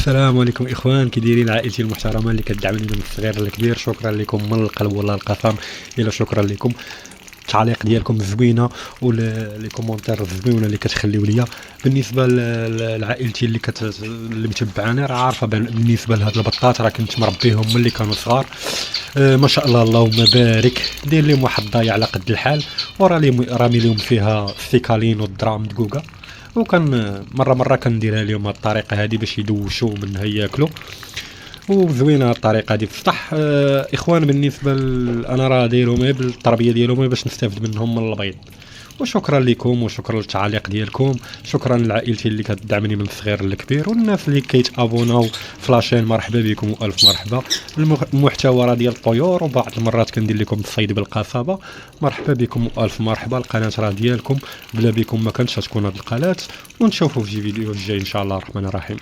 السلام عليكم اخوان، كي دايرين عائلتي المحترمه اللي كتدعمني من الصغير للكبير؟ شكرا لكم من القلب والله القسم. الا شكرا لكم. التعليق ديالكم زوينه ولي كومونتير زوينه اللي كتخليو ليا. بالنسبه لعائلتي اللي متبعاني راه عارفه بالنسبه لهاد البطات راه كنت مربيهم ملي كانوا صغار. ما شاء الله اللهم بارك، داير لهم واحد الضايع على قد الحال، رامي لهم فيها السيكالين والدرام دقوقه، وكان مره كنديرها لهم هاد الطريقه هادي باش يدوشوا منها ياكلوا. وزوينه الطريقه دي بصح. اخوان بالنسبه انا راه دايرهم غير بالتربيه ديالهم غير باش نستافد منهم من البيض. وشكرا لكم وشكرا للتعاليق ديالكم. شكرا لعائلتي اللي كتدعمني من الصغير للكبير، والناس اللي كيتابوناو فلاشين مرحبا بكم والف مرحبا. المحتوى راه ديال الطيور، وبعض المرات كندير لكم الصيد بالقصبه. مرحبا بكم والف مرحبا. القناه راه ديالكم، بلا بكم ما كانتش غتكون هاد القناه. ونشوفوا في فيديو الجاي ان شاء الله الرحمن الرحيم.